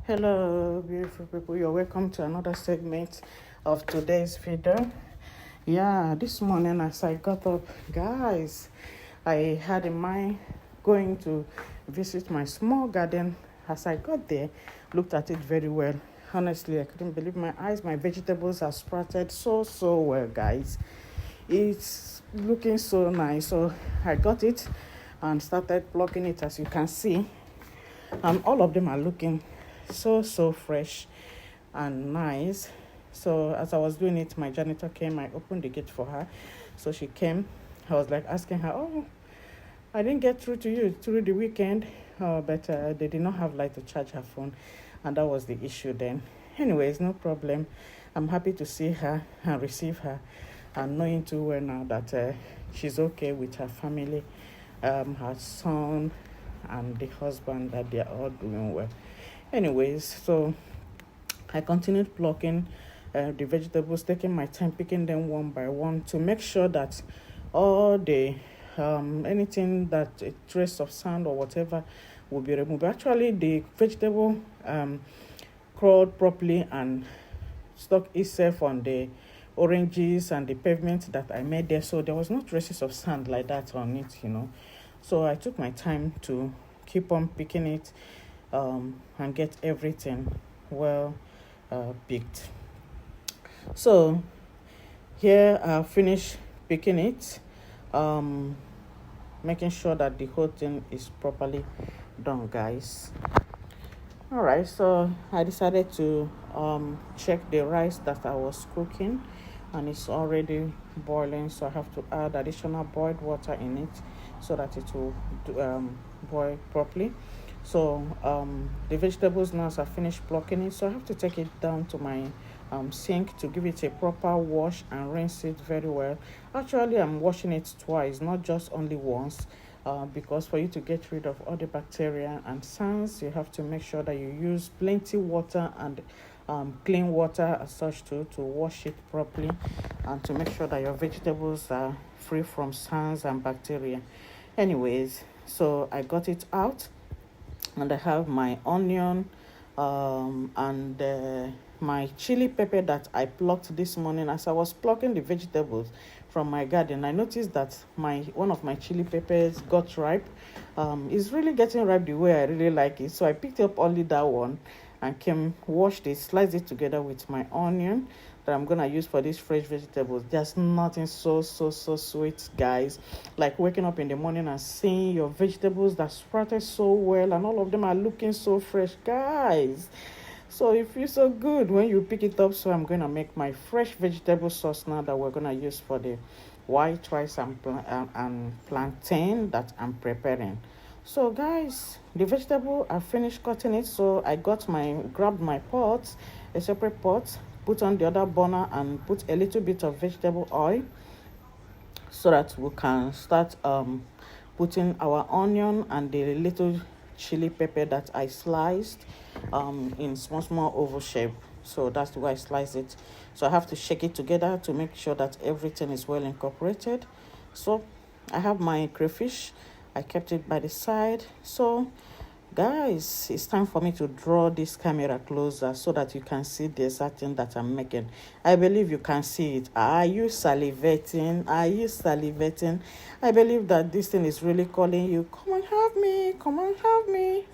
Hello, beautiful people. You're welcome to another segment of today's video. Yeah, this morning as I got up, guys, I had in mind going to visit my small garden. As I got there, looked at it very well. Honestly, I couldn't believe my eyes. My vegetables are sprouted so well, guys. It's looking so nice. So I got it and started plucking it, as you can see, and all of them are looking so fresh and nice. So as I was doing it, my janitor came. I opened the gate for her, so she came. I was like asking her, "Oh, I didn't get through to you through the weekend, but they did not have light to charge her phone, and that was the issue then. Anyways, no problem. I'm happy to see her and receive her, and knowing too well now that she's okay with her family, her son and the husband, that they are all doing well. Anyways, so I continued plucking the vegetables, taking my time picking them one by one to make sure that all the anything that a trace of sand or whatever will be removed. Actually, the vegetable crawled properly and stuck itself on the oranges and the pavement that I made there, so there was no traces of sand like that on it. So I took my time to keep on picking it and get everything well picked. So here I finished picking it, making sure that the whole thing is properly done, guys. All right, so I decided to check the rice that I was cooking, and it's already boiling, so I have to add additional boiled water in it so that it will boil properly. So the vegetables now, as I finished plucking it, so I have to take it down to my sink to give it a proper wash and rinse it very well. Actually, I'm washing it twice, not just only once, because for you to get rid of all the bacteria and sands, you have to make sure that you use plenty water and clean water as such to wash it properly and to make sure that your vegetables are free from sands and bacteria. Anyways, so I got it out, and I have my onion and my chili pepper that I plucked this morning. As I was plucking the vegetables from my garden, I noticed that one of my chili peppers got ripe. It's really getting ripe the way I really like it, so I picked up only that one and washed it, sliced it together with my onion that I'm gonna use for these fresh vegetables. There's nothing so sweet, guys, like waking up in the morning and seeing your vegetables that sprouted so well and all of them are looking so fresh, guys. So it feels so good when you pick it up. So I'm gonna make my fresh vegetable sauce now that we're gonna use for the white rice and plantain that I'm preparing. So guys, the vegetable, I finished cutting it, so I grabbed my pot, a separate pot, put on the other burner and put a little bit of vegetable oil so that we can start putting our onion and the little chili pepper that I sliced in small oval shape. So that's the way I slice it. So I have to shake it together to make sure that everything is well incorporated. So I have my crayfish. I kept it by the side. So guys, it's time for me to draw this camera closer so that you can see the exact thing that I'm making. I believe you can see it. Are you salivating? I believe that this thing is really calling you. Come on, have me. Come on, have me.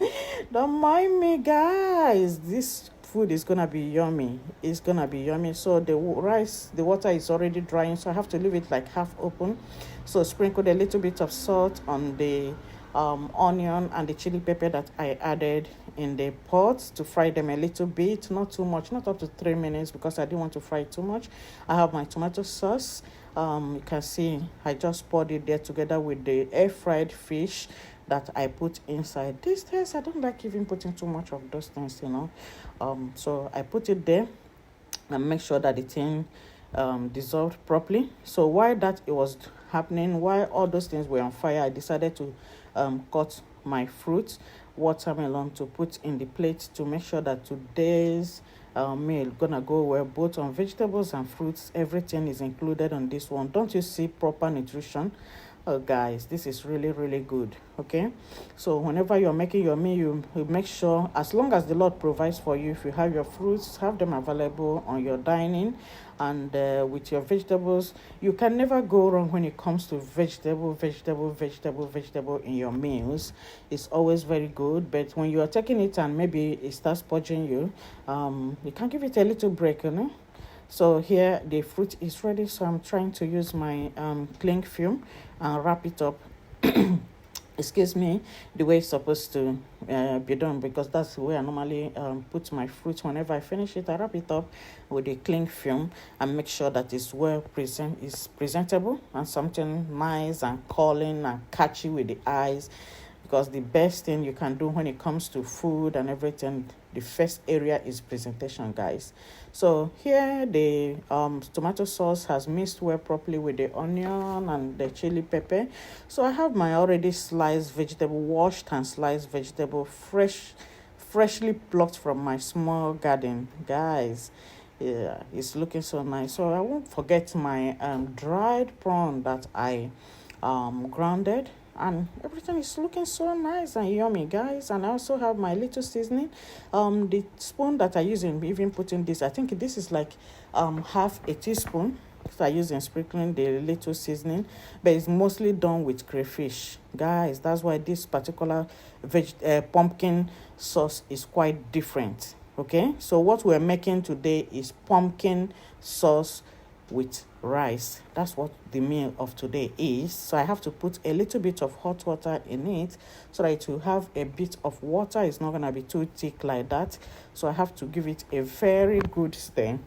Don't mind me, guys. This food is gonna be yummy. It's gonna be yummy. So the water is already drying, so I have to leave it like half open. So sprinkled a little bit of salt on the onion and the chili pepper that I added in the pot to fry them a little bit, not too much, not up to 3 minutes, because I didn't want to fry it too much. I have my tomato sauce. You can see I just poured it there together with the air fried fish that I put inside. These days I don't like even putting too much of those things. So I put it there and make sure that the thing dissolved properly. So while that it was happening, while all those things were on fire, I decided to cut my fruit, watermelon, to put in the plate to make sure that today's meal gonna go well, both on vegetables and fruits. Everything is included on this one. Don't you see proper nutrition? Oh guys, this is really really good. Okay, so whenever you're making your meal, you make sure, as long as the Lord provides for you, if you have your fruits, have them available on your dining, and with your vegetables, you can never go wrong when it comes to vegetable in your meals. It's always very good. But when you are taking it and maybe it starts purging you, you can give it a little break, you know. So here the fruit is ready, so I'm trying to use my cling film and wrap it up. Excuse me, the way it's supposed to be done, because that's the way I normally put my fruit. Whenever I finish it, I wrap it up with the cling film and make sure that it's presentable and something nice and calling and catchy with the eyes. Because the best thing you can do when it comes to food and everything, the first area is presentation, guys. So here the tomato sauce has mixed well properly with the onion and the chili pepper. So I have my already sliced vegetable, washed and sliced vegetable, freshly plucked from my small garden, guys. Yeah, it's looking so nice. So I won't forget my dried prawn that I grounded, and everything is looking so nice and yummy, guys. And I also have my little seasoning. The spoon that I use in even putting this, I think this is like half a teaspoon that I use in sprinkling the little seasoning, but it's mostly done with crayfish, guys. That's why this particular pumpkin sauce is quite different. Okay, so what we're making today is pumpkin sauce with rice. That's what the meal of today is. So I have to put a little bit of hot water in it so that it will have a bit of water. It's not going to be too thick like that. So I have to give it a very good stir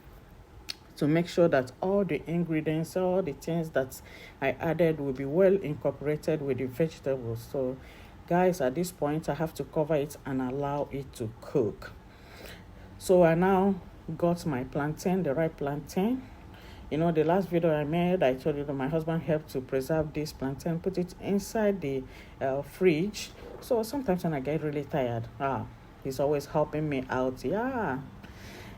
to make sure that all the ingredients, all the things that I added will be well incorporated with the vegetables. So guys, at this point I have to cover it and allow it to cook. So I now got my plantain, the ripe plantain. You know, the last video I made, I told you that my husband helped to preserve this plantain, put it inside the fridge. So sometimes when I get really tired, he's always helping me out. Yeah,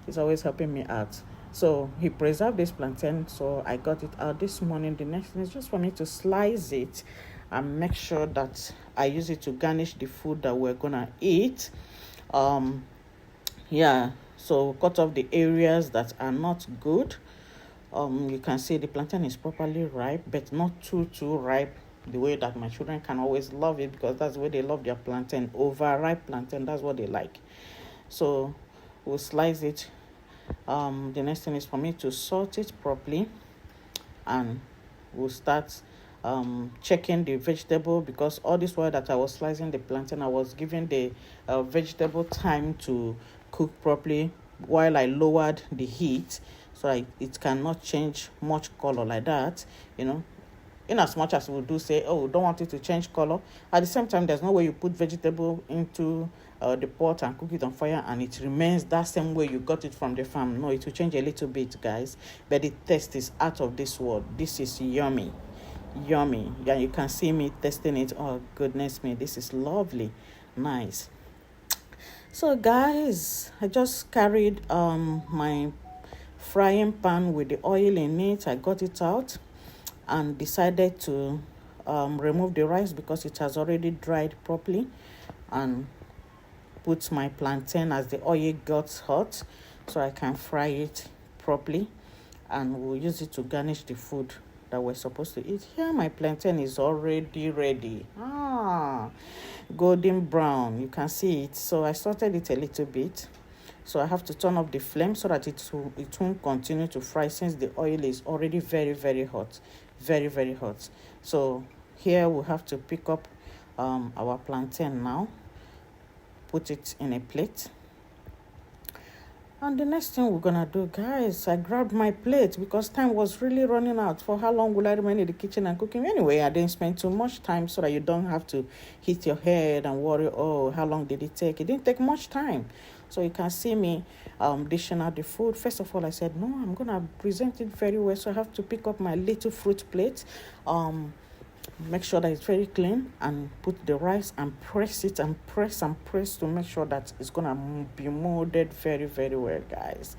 he's always helping me out. So he preserved this plantain, so I got it out this morning. The next thing is just for me to slice it and make sure that I use it to garnish the food that we're gonna eat. Yeah, so cut off the areas that are not good. You can see the plantain is properly ripe, but not too ripe, the way that my children can always love it, because that's the way they love their plantain. Overripe plantain, that's what they like. So we'll slice it. The next thing is for me to salt it properly, and we'll start checking the vegetable, because all this while that I was slicing the plantain, I was giving the vegetable time to cook properly while I lowered the heat, so it cannot change much color like that, you know. In as much as we do say, oh, don't want it to change color, at the same time, there's no way you put vegetable into the pot and cook it on fire and it remains that same way you got it from the farm. No, it will change a little bit, guys, but the taste is out of this world. This is yummy. Yeah, you can see me testing it. Oh goodness me, this is lovely, nice. So guys, I just carried my frying pan with the oil in it. I got it out and decided to remove the rice because it has already dried properly, and put my plantain as the oil got hot so I can fry it properly, and we'll use it to garnish the food that we're supposed to eat. Here my plantain is already ready. Golden brown, you can see it. So I salted it a little bit, so I have to turn off the flame so that it won't continue to fry, since the oil is already very hot, very hot. So here we have to pick up our plantain now, put it in a plate. And the next thing we're gonna do, guys, I grabbed my plate because time was really running out. For how long will I remain in the kitchen and cooking? Anyway, I didn't spend too much time, so that you don't have to hit your head and worry, oh, how long did it take? It didn't take much time. So you can see me dishing out the food. First of all, I said, no, I'm gonna present it very well. So I have to pick up my little fruit plate, make sure that it's very clean, and put the rice and press it and press to make sure that it's gonna be molded very well, guys.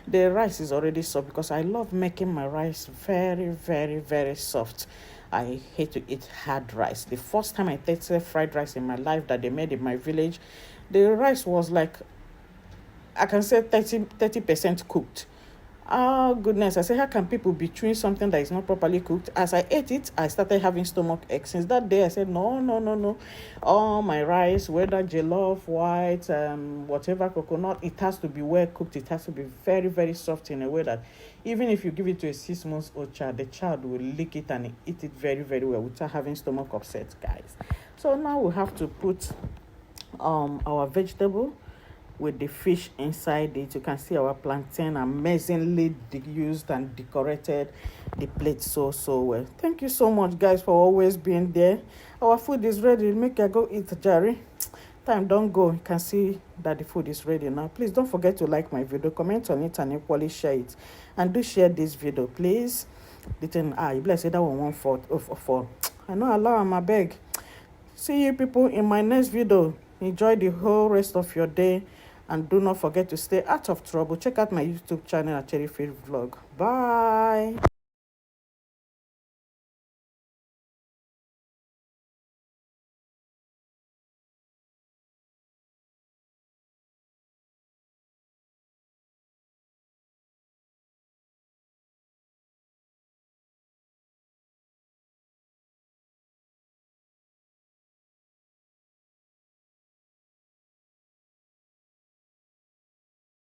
The rice is already soft because I love making my rice very soft. I hate to eat hard rice. The first time I tasted fried rice in my life that they made in my village, the rice was like, I can say 30% cooked. Oh goodness, I said, how can people be chewing something that is not properly cooked? As I ate it, I started having stomach ache. Since that day, I said, no, no, no, no. All my rice, whether jollof, white, whatever, coconut, it has to be well cooked. It has to be very, very soft in a way that even if you give it to a 6 months old child, the child will lick it and eat it very, very well without having stomach upset, guys. So now we have to put our vegetable with the fish inside it. You can see our plantain amazingly used and decorated the plate so well. Thank you so much, guys, for always being there. Our food is ready. Make I go eat, Jerry. Time don't go. You can see that the food is ready now. Please don't forget to like my video, comment on it, and equally share it. And do share this video, please. The thing, you bless that one for. I know Allah, I'm a beg. See you people in my next video. Enjoy the whole rest of your day. And do not forget to stay out of trouble. Check out my YouTube channel at Cherry Faith Vlog. Bye.